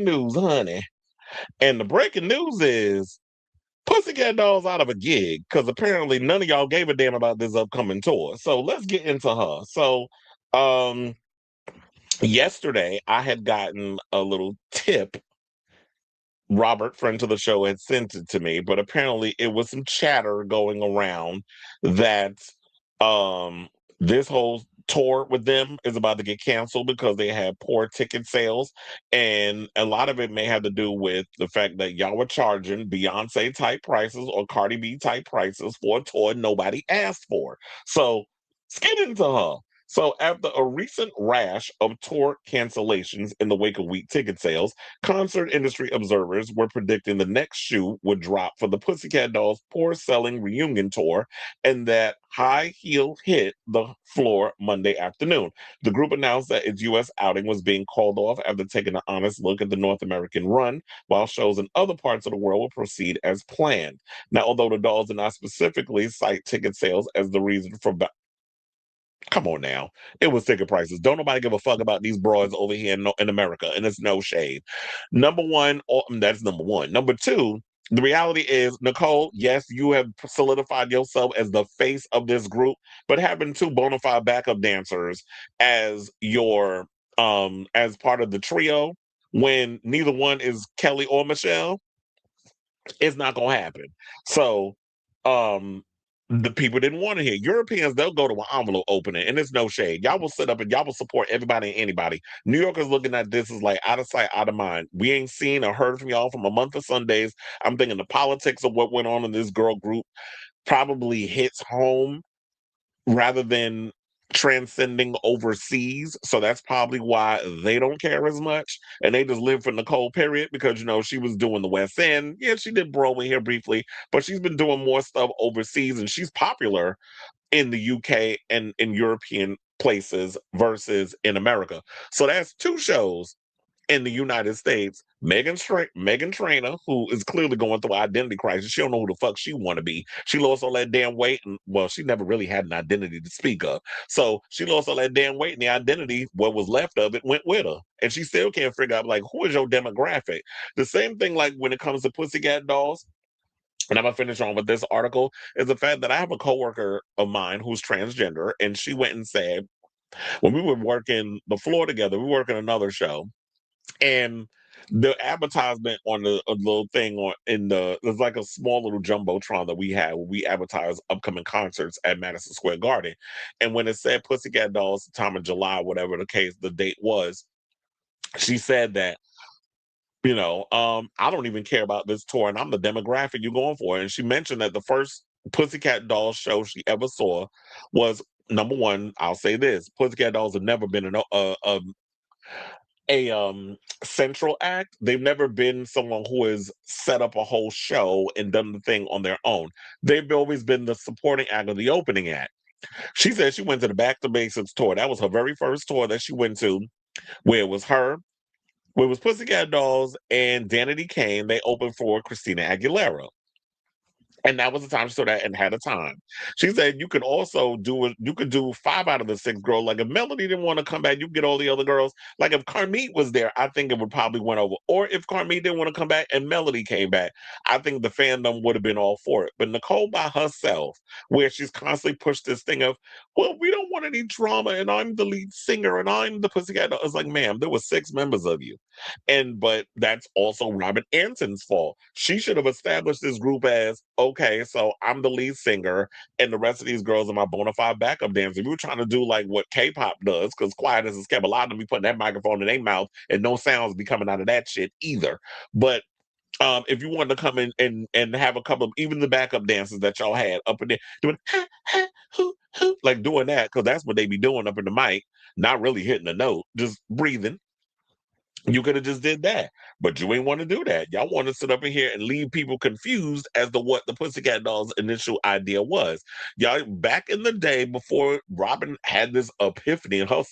news, honey. And the breaking news is Pussycat Dolls out of a gig because apparently none of y'all gave a damn about this upcoming tour. So let's get into her. So, um, yesterday I had gotten a little tip. Robert, friend to the show, had sent it to me, but apparently it was some chatter going around that um this whole tour with them is about to get canceled because they had poor ticket sales. And a lot of it may have to do with the fact that y'all were charging Beyonce type prices or Cardi B type prices for a tour nobody asked for. So let's get into her. So, after a recent rash of tour cancellations in the wake of weak ticket sales, concert industry observers were predicting the next shoe would drop for the Pussycat Dolls' poor selling reunion tour, and that high heel hit the floor Monday afternoon. The group announced that its U.S. outing was being called off after taking an honest look at the North American run, while shows in other parts of the world will proceed as planned. Now, although the Dolls did not specifically cite ticket sales as the reason for come on now. It was ticket prices. Don't nobody give a fuck about these broads over here in America, and it's no shade. Number one, that's number one. Number two, the reality is, Nicole, yes, you have solidified yourself as the face of this group, but having two bona fide backup dancers as your as part of the trio when neither one is Kelly or Michelle, it's not gonna happen. So um the people didn't want to hear. Europeans, they'll go to an envelope opening, and it's no shade. Y'all will sit up and y'all will support everybody and anybody. New Yorkers looking at this is like out of sight, out of mind. We ain't seen or heard from y'all from a month of Sundays. I'm thinking the politics of what went on in this girl group probably hits home rather than transcending overseas. So that's probably why they don't care as much. And they just live for Nicole, period, because, she was doing the West End. Yeah, she did Broadway here briefly, but she's been doing more stuff overseas and she's popular in the UK and in European places versus in America. So that's two shows in the United States. Megan Trainor, who is clearly going through an identity crisis. She don't know who the fuck she want to be. She lost all that damn weight, and well, she never really had an identity to speak of. So she lost all that damn weight, and the identity, what was left of it, went with her. And she still can't figure out like who is your demographic. The same thing like when it comes to Pussycat Dolls. And I'm gonna finish on with this article is the fact that I have a coworker of mine who's transgender, and she went and said when we were working the floor together, we were working another show, and the advertisement on the a little thing on in there's like a small little jumbotron that we had where we advertise upcoming concerts at Madison Square Garden. And when it said Pussycat Dolls, the time of July, whatever the case, the date was, she said that, I don't even care about this tour and I'm the demographic you're going for. And she mentioned that the first Pussycat Dolls show she ever saw was number one. I'll say this: Pussycat Dolls have never been a central act. They've never been someone who has set up a whole show and done the thing on their own. They've always been the supporting act or the opening act. She said she went to the Back to Basics tour. That was her very first tour that she went to, where it was her, where it was Pussycat Dolls and Danity Kane. They opened for Christina Aguilera. And that was the time she saw that and had a time. She said you could also do it, you could do 5 out of the 6 girls. Like if Melody didn't want to come back, you could get all the other girls. Like if Carmit was there, I think it would probably went over. Or if Carmit didn't want to come back and Melody came back, I think the fandom would have been all for it. But Nicole by herself, where she's constantly pushed this thing of, well, we don't want any drama, and I'm the lead singer and I'm the Pussycat. It's like, ma'am, there were 6 members of you. But that's also Robin Anton's fault. She should have established this group as okay, so I'm the lead singer, and the rest of these girls are my bona fide backup dancers. We were trying to do like what K-pop does, because quiet as it's kept. A lot of them be putting that microphone in their mouth, and no sounds be coming out of that shit either. But if you wanted to come in and have a couple of even the backup dancers that y'all had up in there doing ha, ha, hoo, hoo, like doing that, because that's what they be doing up in the mic, not really hitting the note, just breathing. You could have just did that, but you ain't want to do that. Y'all want to sit up in here and leave people confused as to what the Pussycat Dolls' initial idea was. Y'all, back in the day before Robin had this epiphany in her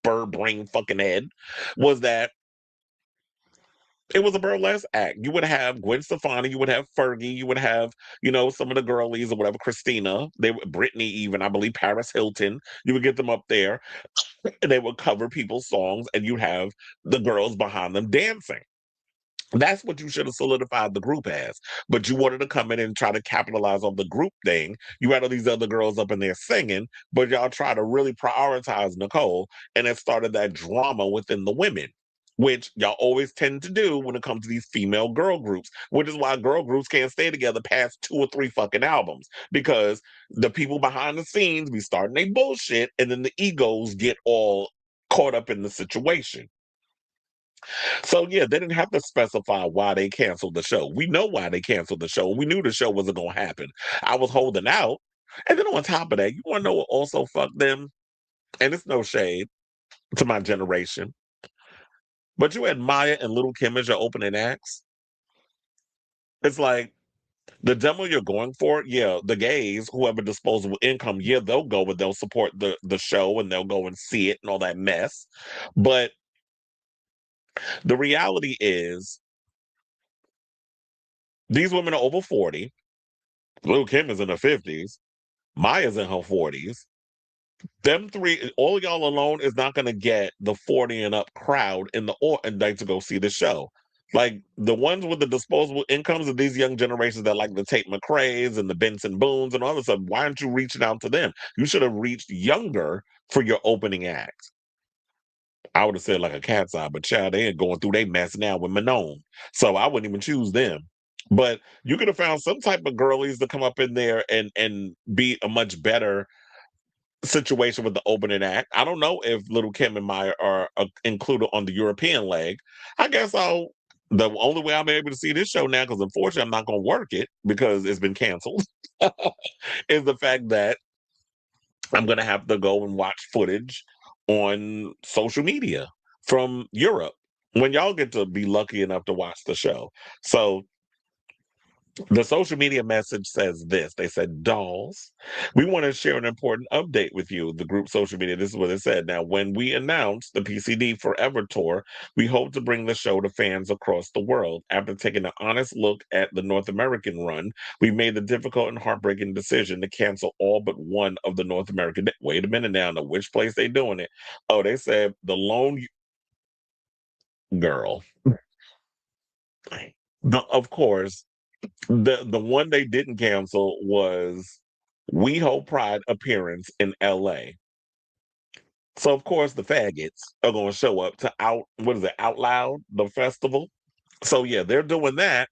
bird brain fucking head, was that It was a burlesque act. You would have Gwen Stefani, you would have Fergie, you would have, some of the girlies or whatever, Christina, Brittany, even I believe Paris Hilton. You would get them up there, and they would cover people's songs, and you'd have the girls behind them dancing. That's what you should have solidified the group as. But you wanted to come in and try to capitalize on the group thing. You had all these other girls up in there singing, but y'all try to really prioritize Nicole, and it started that drama within the women, which y'all always tend to do when it comes to these female girl groups, which is why girl groups can't stay together past 2 or 3 fucking albums, because the people behind the scenes be starting their bullshit, and then the egos get all caught up in the situation. So yeah, they didn't have to specify why they canceled the show. We know why they canceled the show. We knew the show wasn't gonna happen. I was holding out. And then on top of that, you wanna know what also fucked them? And it's no shade to my generation, but you had Maya and Little Kim as your opening acts. It's like the demo you're going for, yeah, the gays, whoever disposable income, yeah, they'll go, but they'll support the show and they'll go and see it and all that mess. But the reality is these women are over 40. Lil Kim is in her 50s. Maya's in her 40s. Them three, all y'all alone is not going to get the 40 and up crowd in the or and like to go see the show. Like the ones with the disposable incomes of these young generations that like the Tate McRae's and the Benson Boones and all this stuff, why aren't you reaching out to them? You should have reached younger for your opening act. I would have said like a Cat's Eye, but child, they ain't going through their mess now with Manon. So I wouldn't even choose them. But you could have found some type of girlies to come up in there and be a much better situation with the opening act. I don't know if Little Kim and Maya are included on the European leg. I guess I'll. The only way I'm able to see this show now, because unfortunately I'm not going to work it because it's been canceled, is the fact that I'm going to have to go and watch footage on social media from Europe when y'all get to be lucky enough to watch the show. So the social media message says this. They said, dolls, we want to share an important update with you. The group social media, this is what it said. Now, when we announced the PCD Forever Tour, we hope to bring the show to fans across the world. After taking an honest look at the North American run, we made the difficult and heartbreaking decision to cancel all but one of the North American. Wait a minute now. Now, which place they doing it? Oh, they said the lone girl. Of course, the one they didn't cancel was We Hope Pride appearance in LA. So of course the faggots are gonna show up to Out Loud, the festival. So yeah, they're doing that.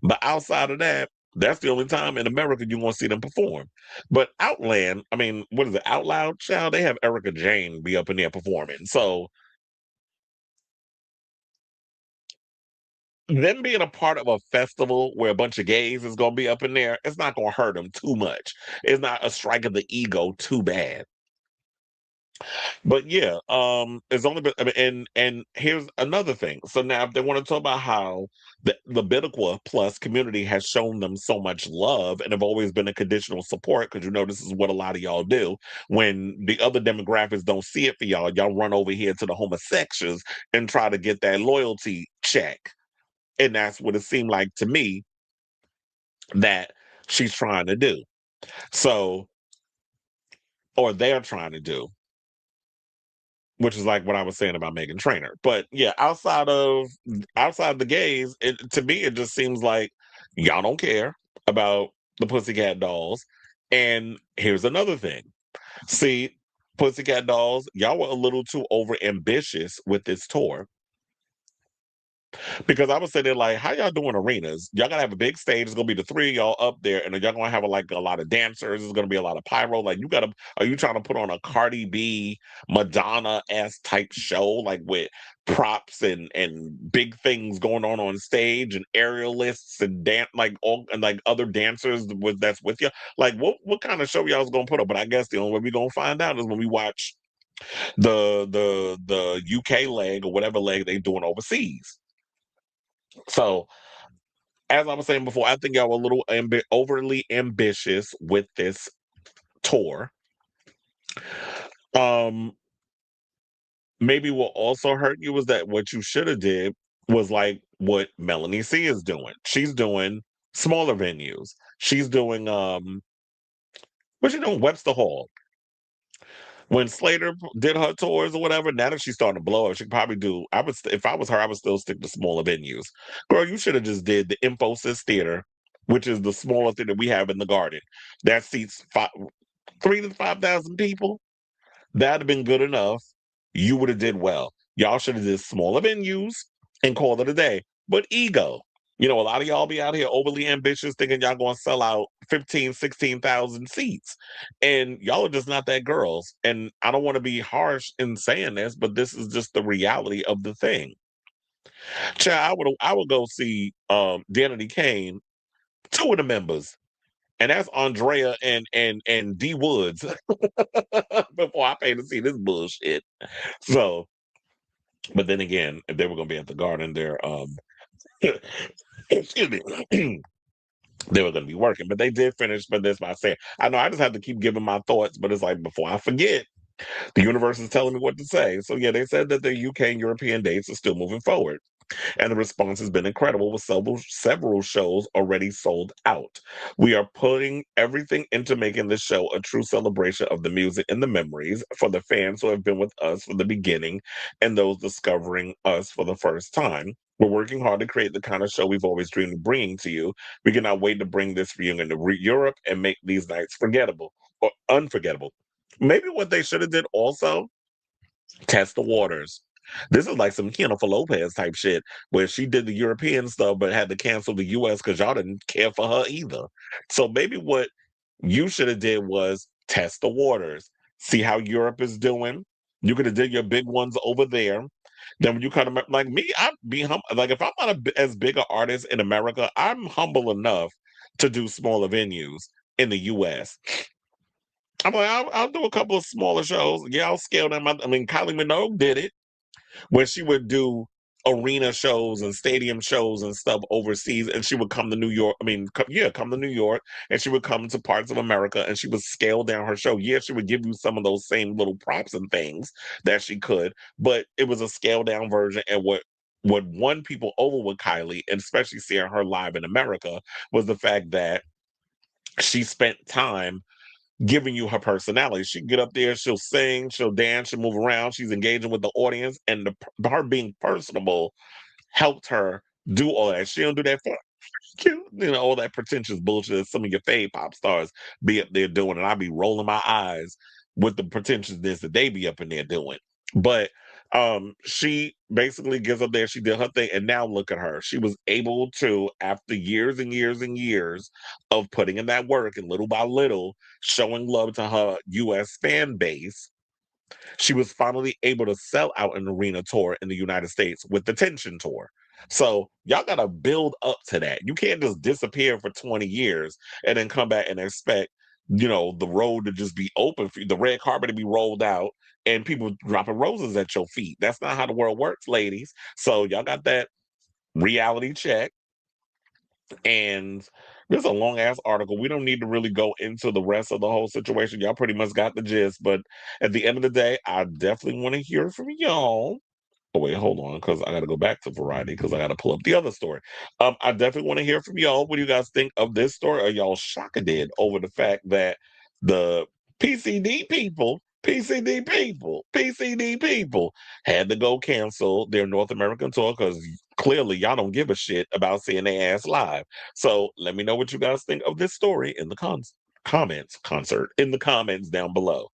But outside of that, that's the only time in America you're gonna see them perform. But Outland, I mean, what is it, Out Loud, child? They have Erica Jane be up in there performing. So them being a part of a festival where a bunch of gays is gonna be up in there, it's not gonna hurt them too much. It's not a strike of the ego too bad. But yeah, it's only been. I mean, and here's another thing. So now, if they want to talk about how the Bidaqua Plus community has shown them so much love and have always been a conditional support, because this is what a lot of y'all do when the other demographics don't see it for y'all. Y'all run over here to the homosexuals and try to get that loyalty check, and that's what it seemed like to me that she's trying to do. So, or they're trying to do, which is like what I was saying about Megan Trainor. But yeah, outside the gays, to me it just seems like y'all don't care about the Pussycat Dolls. And here's another thing. See, Pussycat Dolls, y'all were a little too over ambitious with this tour. Because I was sitting there like, how y'all doing arenas? Y'all gotta have a big stage. It's gonna be the three of y'all up there, and then y'all gonna have like a lot of dancers. It's gonna be a lot of pyro. Like you gotta, are you trying to put on a Cardi B, Madonna s type show, like with props and big things going on stage and aerialists and dance like all and like other dancers with that's with you? Like what kind of show y'all's gonna put up? But I guess the only way we gonna find out is when we watch the UK leg or whatever leg they doing overseas. So, as I was saying before, I think y'all were a little overly ambitious with this tour. Um, Maybe what also hurt you was that what you should have did was like what Melanie C is doing. She's doing smaller venues. She's doing what's she doing? Webster Hall. When Slater did her tours or whatever, now that she's starting to blow up, she could probably do. I would, if I was her, I would still stick to smaller venues. Girl, you should have just did the Infosys Theater, which is the smaller theater we have in the Garden. That seats 3 to 5,000 people. That'd have been good enough. You would have did well. Y'all should have did smaller venues and called it a day. But ego. A lot of y'all be out here overly ambitious thinking y'all going to sell out 15, 16,000 seats. And y'all are just not that girls. And I don't want to be harsh in saying this, but this is just the reality of the thing. Child, I would go see Danity Kane, two of the members. And that's Andrea and D Woods before I pay to see this bullshit. So, but then again, if they were going to be at the Garden, excuse me, they were going to be working. But they did finish. But that's why I say I know I just have to keep giving my thoughts. But it's like before I forget, the universe is telling me what to say. So yeah, they said that the UK and European dates are still moving forward. And the response has been incredible with several shows already sold out. We are putting everything into making this show a true celebration of the music and the memories for the fans who have been with us from the beginning and those discovering us for the first time. We're working hard to create the kind of show we've always dreamed of bringing to you. We cannot wait to bring this reunion to Europe and make these nights forgettable or unforgettable. Maybe what they should have did also, test the waters. This is like some Jennifer Lopez type shit where she did the European stuff but had to cancel the US because y'all didn't care for her either. So maybe what you should have did was test the waters, see how Europe is doing. You could have did your big ones over there. Then when you come to like me, I'd be humble. Like if I'm not as big an artist in America, I'm humble enough to do smaller venues in the US. I'm like, I'll do a couple of smaller shows. Yeah, I'll scale them. I mean, Kylie Minogue did it when she would do arena shows and stadium shows and stuff overseas, and she would come to New York. I mean, come to New York, and she would come to parts of America, and she would scale down her show. Yeah, she would give you some of those same little props and things that she could, but it was a scaled down version. And what won people over with Kylie, and especially seeing her live in America, was the fact that she spent time giving you her personality. She can get up there, she'll sing, she'll dance, she'll move around, she's engaging with the audience, and her being personable helped her do all that. She don't do that for cute, all that pretentious bullshit that some of your fave pop stars be up there doing, and I be rolling my eyes with the pretentiousness that they be up in there doing. But she basically gets up there, she did her thing, and now look at her. She was able to, after years and years and years of putting in that work and little by little showing love to her US fan base, she was finally able to sell out an arena tour in the United States with the Tension Tour. So y'all got to build up to that. You can't just disappear for 20 years and then come back and expect, the road to just be open for you, the red carpet to be rolled out and people dropping roses at your feet. That's not how the world works, ladies. So y'all got that reality check. And this is a long ass article. We don't need to really go into the rest of the whole situation. Y'all pretty much got the gist. But at the end of the day, I definitely want to hear from y'all. Oh wait, hold on, because I got to go back to Variety because I got to pull up the other story. I definitely want to hear from y'all. What do you guys think of this story? Are y'all shocked over the fact that the PCD people had to go cancel their North American tour because clearly y'all don't give a shit about seeing their ass live. So let me know what you guys think of this story in the comments down below.